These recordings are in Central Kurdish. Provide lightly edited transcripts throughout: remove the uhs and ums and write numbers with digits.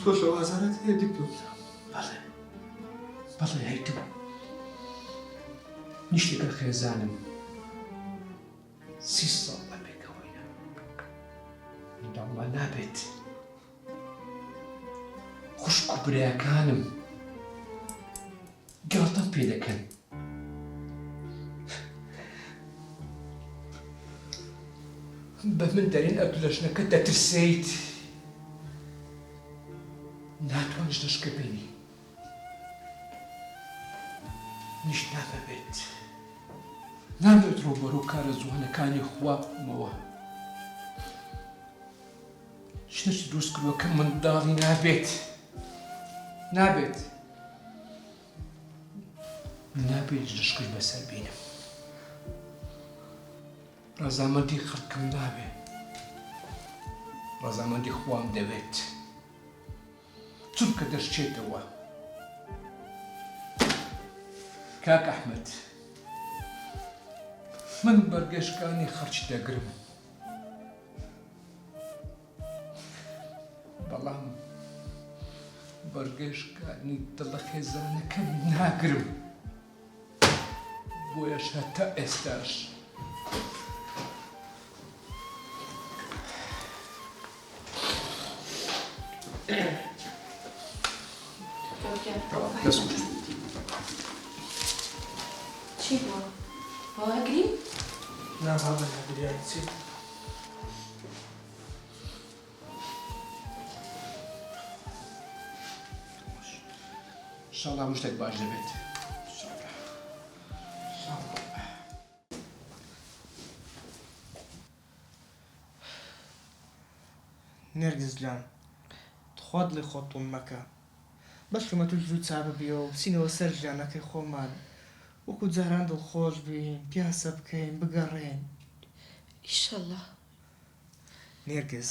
تۆ شەو ئازارەت هەیە دکتۆر؟ بەڵێ هەیتم نیشتێکە خێزانم 30 ساڵ لە پێکەوەیە داڵما نابێت خوشک و برایەکانم گاڵتەم پێ دەکەن بە من دەرێن ئەبدولەژنەکە دەترسێیت ناتوانش دەشکە بینی نیشت نامەبێت نامێت ڕۆبەرۆ کارە جوانەکانی خوا بمەوە شتێکی دروست کردووە کە منداڵی نابێت نابێت دەشکش بەسەر بینم ڕەزامەندی خەڵکم نابێت ڕەزامەندی خوام دەوێت چونکە دەشتێتەوە کاک ئەحمەد من بەرگەشتەکانی خەرج دەگرم بەڵام بەرگەشتەکانی دڵە خێزانەکەم ناگرم بۆیەش هەتا ئێستاش چی بووە؟ هەواگری؟ نا بابا ناگریانی چی؟ ئینشاڵڵا هەموو شتێک باش دەبێت نێرگز جان خۆت لێ خۆتون مەکە بەشمە توش زوو چابە بیەوە و بچینەوە سەر ژیانەکەی خۆمان وەکو جاران دڵخۆش بین پیاسە بکەین بگەڕێن ئیشەڵڵا نێرگز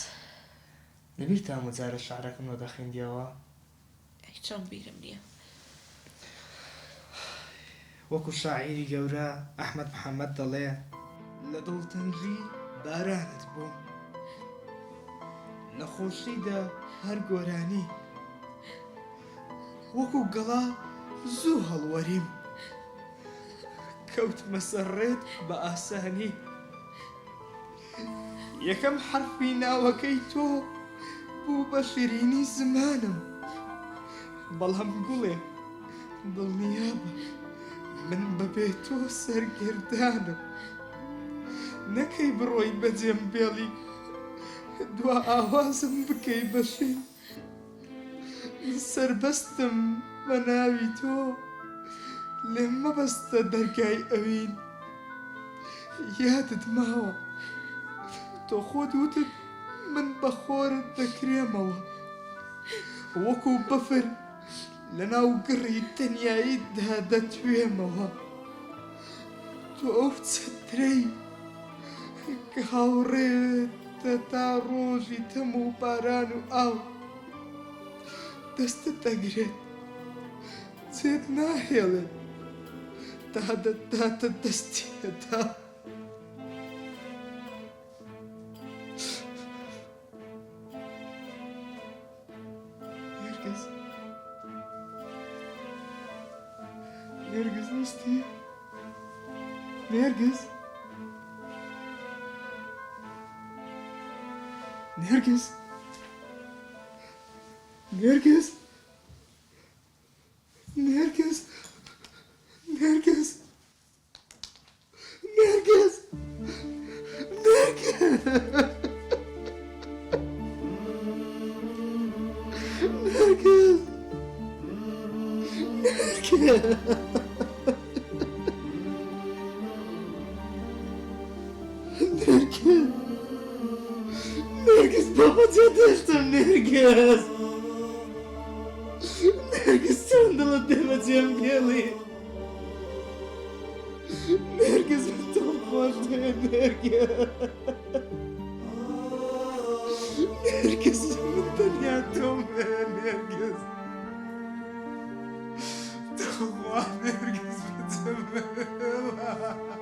نەبیر تا هەموو جارە شعرەکەم لە دەخوێندیەوە هیچم بیرم نییە وەکو شاعیری گەورە ئەحمەد محەممەد دەڵێ لە دڵتەنگی بارانت بووم نەخۆشیدا هەر گۆرانی وەکو گەڵا زوو هەڵوەریم کەوتمە سەرڕێت بە ئاسانی یەکەم حرفی ناوەکەی تۆ بوو بە شیرینی زمانم بەڵام گوڵێ دڵنیابە من بەبێ تۆ سەرگردانم نەکەی بڕۆی بەجێم بێڵی دوا ئاوازم بکەی بەشین سربەستم بە ناوی تۆ لێم مەبەستە دەرگای ئەوین یادت ماوە تۆ خۆت وتت من بە خۆرت دەکرێمەوە وەکو بەفر لە ناو گڕی تەنیاییتدا دەتوێمەوە تۆ ئەو چەترەی کە هاوڕێتە تا ڕۆژی تەم و باران و ئاو دەستت دەگرێت جێت ناهێڵێت تا دەداتە دەستیەدا نێرگز نیستی نێرگز نێرگز نێرگز نێرگز نێرگز نێرگز نێرگز نێرگز بابا جێ دەشتم نێرگز نێرگز چەند دڵت دێ بە جێم گێڵی نێرگز من تۆم خۆش دێ نێرگز نێرگز من تەنیا تۆم هەیە نێرگز تۆ وا نێرگز بەجێم هێڵە